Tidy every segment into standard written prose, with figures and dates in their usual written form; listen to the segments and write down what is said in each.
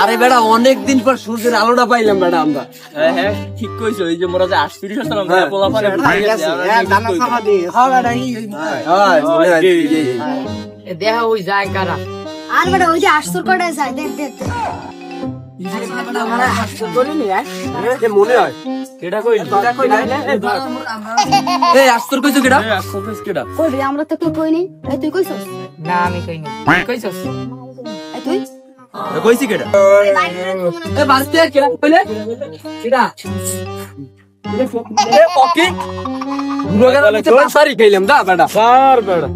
আরে বেটা অনেকদিন পর সূর্যের আলোটা পাইলাম বেটা আমরা। হ্যাঁ ঠিক কইছো, এই যে মোরা যে আসছিলি আসলাম পোলা পারে দেখা ওই যায় কারা আর বেটা ওই যে আসর কটা যায় দেখ দেখ মনে হয় কেডা কইল এই আস্তর কইছো কেডা? কেডা কই রে আমরা তো কেউ কই নাই এই তুই কইছস না আমি কইনি কইছস এই তুই কইছি কেডা? এ বাসতে কেডা কইলে কেডা? এ পকি গুরগারা নিচে পাঁচবারই খাইলাম দা বেটা স্যার বেড়া।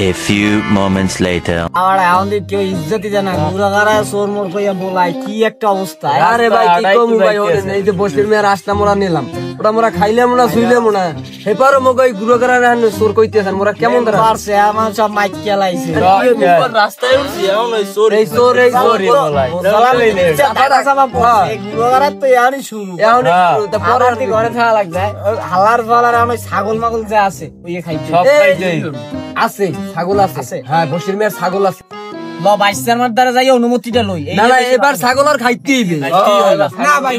A few moments later. আমার আমাদের কেউ ইজ্জতই জানা গুরাগারা সোর মোর কইয়া বলাই কি একটা অবস্থা। আরে ভাই কি কম ভাই ওরে এই যে বসির মেয়ে রাস্তা মোরা নিলাম ওটা মোরা খাইলাম না শুইলাম না হেপারো মগই গুরগারা রান সোর কইতেছেন মোরা কেমন ধরা পারছে আমার সব মাইক কেলাইছে রাস্তায় উঠছি এখন ওই সোর এই সোর বলাই বলা লইলে এই গুরাগারা তো ইয়ারই শুরু এখন তা পরে পরবর্তী ঘরে থাকা লাগবে হালার ফালার আমার ছাগল মাগল যা আছে ওই খাইছে সব খাইছে আছে ছাগল আছে হ্যাঁ বসির মেয়ের ছাগল আছে ল 22 এর দ্বারা যাই অনুমতিটা লই না না এবার ছাগল আর খাইতেই হবে না ভাই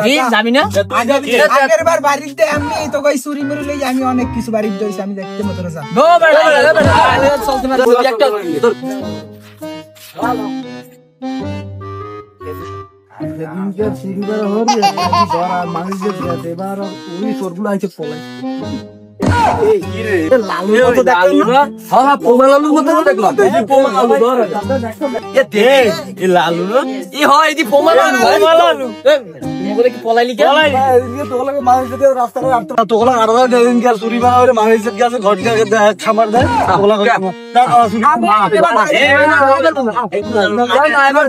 কি যাবি না আগের বার বাড়িতে আমি তো কই চুরি মেরে লই আমি অনেক কিছু বাড়িতে দইছি আমি দেখতে মতো না নো বেটা চলতে না একটা দিনকার চুরিবার হরে ধরা মানুষের কাছে এবার ওই সরগুলো আইছে পলাই এই কি রে লালু তো দেখলি না হ্যাঁ পোমালালুর মতো দেখলাম এই যে পোমালালু ধর এ দে এই লালু না ই হয় এই পোমালালু বলে কি পলাইলি কেন তোগুলো মানুষের কাছে রাস্তায় আটতো তোগুলো আড়া দিনকার চুরিবার হরে মানুষের কাছে ঘর থেকে খামার দেয় তোগুলো এবার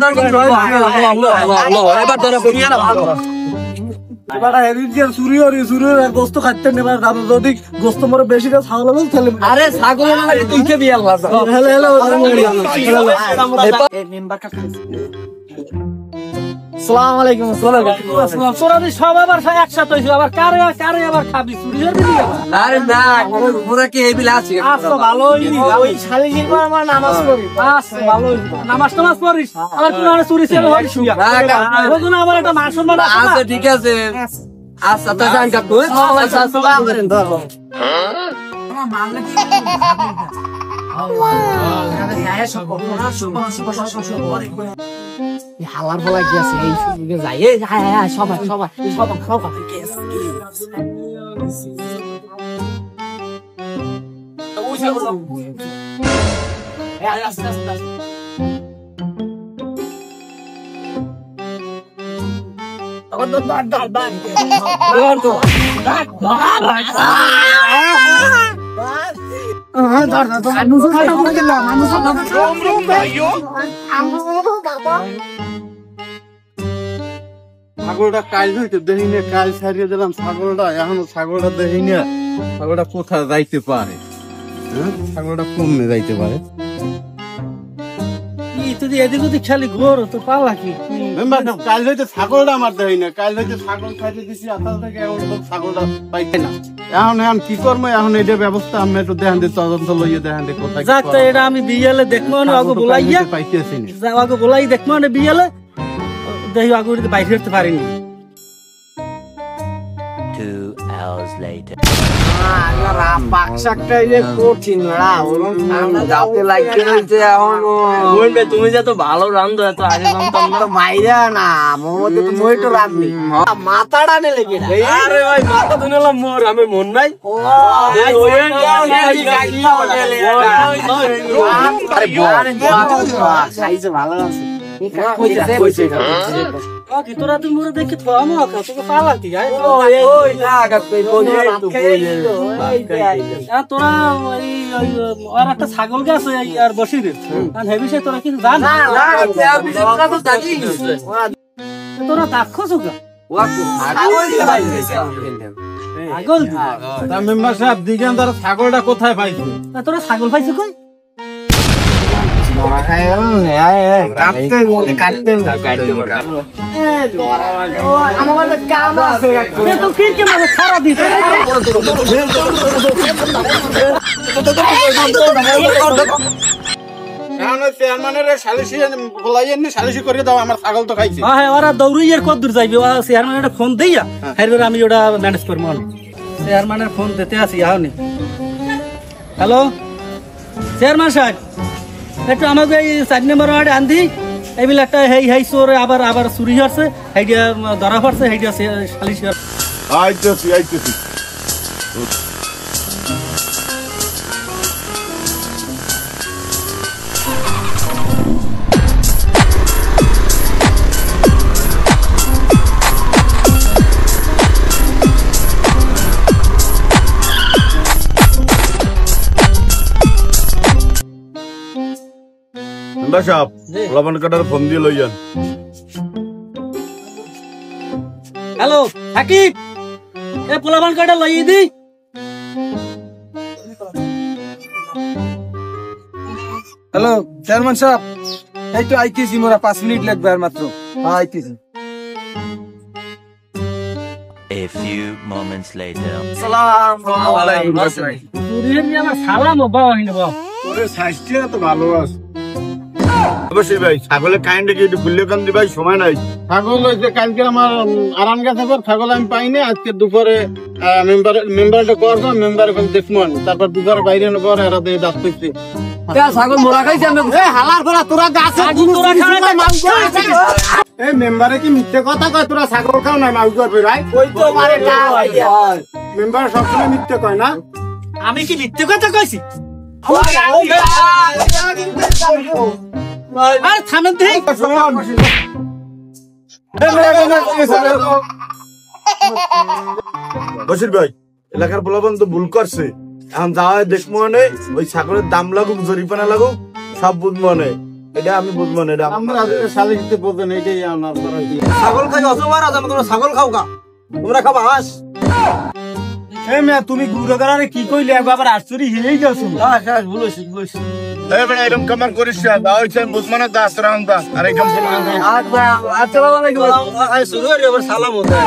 ধর এবার ধর বুঝিয়া না ভালো এবারে এদিনকার চুরি হরে চুরির গোস্ত খাইতে নেবার দাম যদি গোস্ত মরে বেশি কাজ ছাগল হবে তাহলে আরে ছাগল না তুই কে বিয়াল ভাষা হেলে হেলে এই মেম্বার কাট আসসালামু আলাইকুম আসসালাম সোরাদি সব আবার একসাথে হইছে আবার কারে কারে আবার খাবি চুরি হয়ে দিবি আরে না ওরা কি এই বিলা আছে আচ্ছা ভালোই ওই শালিজির পর আমার নামাজ পড়ি আচ্ছা ভালোই নামাজ পড়িস আমার কোন আর চুরি ছিল হয় শুয়া ওজন আমার একটা মান সম্মান আছে আচ্ছা ঠিক আছে আচ্ছা তো জান কাকু আচ্ছা সুবহান ধরো আমার মানলে কি হালার বলা কি আছে এই সুযোগে যাই এই সবাই ছাগলটা কাল হইতে দেখি না কাল ছাড়িয়ে দিলাম ছাগলটা এখনো ছাগলটা দেখি না ছাগলটা কোথায় যাইতে পারে হ্যাঁ ছাগলটা কমে যাইতে পারে এদিক ওদিক খালি ঘোর তো পালা কি কাল হইতে ছাগলটা আমার দেখি না কাল হইতে ছাগল ছাড়িয়ে দিছি আসাল থেকে এখন লোক ছাগলটা পাইছে না এখন কি করবো এখন এটা ব্যবস্থা আমি একটু দেখান দিয়ে তদন্ত লইয়ে দেখান দিয়ে কোথায় যাক তো এটা আমি বিয়ালে দেখবো না আগে বলাইয়া পাইতেছি না আগে বলাই দেখবো না বিয়ালে দেখি আগে বাইরে উঠতে পারিনি 2 hours later. তুমি যে তো ভালো রান্ধো এত আগে জানতাম না মাথাটা নে লেগে আরে ভাই মাথা ধুনালাম মোর আমি মন নাই ভালো আছে তোরা তুই মোরে দেখে তোকে পালা কি তোরা আর একটা ছাগল গাছ আর বসি রে বিষয়ে তোরা কিছু জান তোরা দেখছ মেম্বার সাহেব দিকেন তারা ছাগলটা কোথায় পাইছে তোরা ছাগল পাইছো কই সারা দিন এখন ওই চেয়ারম্যানের সালিশি বলাইয়েন নি, সালিশি করে দাও, আমার ছাগল তো খাইছে। হ্যাঁ ওরা দৌড়ই আর কত দূর যাইবে, চেয়ারম্যানের ফোন দিয়া এরপরে আমি ওটা ম্যানেজ করবো। চেয়ারম্যানের ফোন দিতে আছি আহনি। হ্যালো চেয়ারম্যান সাহেব, একটু আমাকে এই 4 নম্বর ওয়ার্ডে আনদি, এইগুলো একটা হেই চোর আবার আবার চুরি হচ্ছে, সেইটা ধরা পড়ছে, সেইটা সালিশ। আইতেছি আইতেছি। সাহেব লবণ কাটার ফোন দিয়ে লইয়ান। হ্যালো সাকিব, এ পোলাবান কাটা লই দি। হ্যালো চেয়ারম্যান সাহেব, এই তো আইতেছি, মোরা 5 মিনিট লাগবে আর মাত্র। আইতেছি। A few moments later. আসসালামু আলাইকুম। চুরির নিয়ে আমার সালাম বাবা হইনি বাবা। ওরে স্বাস্থ্য তো ভালো আছে অবশ্যই ভাই। ছাগলের কাইন্ডে কি একটু খুললে কান দি ভাই, সময় নাই। ছাগল হইছে কালকে আমার আরান গেছে, পর ছাগল আমি পাইনি। আজকে দুপুরে মেম্বারটা করবো, মেম্বার এখন দেখবো, তারপর দুপুরে বাইরে পর এরা দিয়ে দাঁত পেয়েছে। ছাগল মোরা খাইছে আমি। হালার পরা তোরা গাছে এই মেম্বারে কি মিথ্যে কথা কয়? তোরা ছাগল খাও না মাউস করবে ভাই? ওই তো মারে মেম্বার সবসময় মিথ্যে কয় না। আমি কি মিথ্যে কথা কইছি? আর থামেন দেই। বসির ভাই, এলাকার পোলাপন তো ভুল করছে, এখন যাওয়া দেখবো মানে ওই ছাগলের দাম লাগুক, জরিপানা লাগুক, সব বুঝবো মানে। এটা আমি বুঝবো না, এটা আমরা সালিশিতে বলবেন। এটাই আমার ছাগল খাই অসবার আছে, তোমরা ছাগল খাও কা? তোমরা খাবা হাঁস? এই মেয়ে তুমি গুরুগারে কি কইলে একবার আশ্চর্য হয়েই যাচ্ছ। হাঁস বলেছি বলেছি। এরকম কামার করিস না, দাও হচ্ছে বুঝবো না, দাস রাউন্ড আর একদম আচ্ছা বাবা, শুরু করি, আবার সালাম হতে।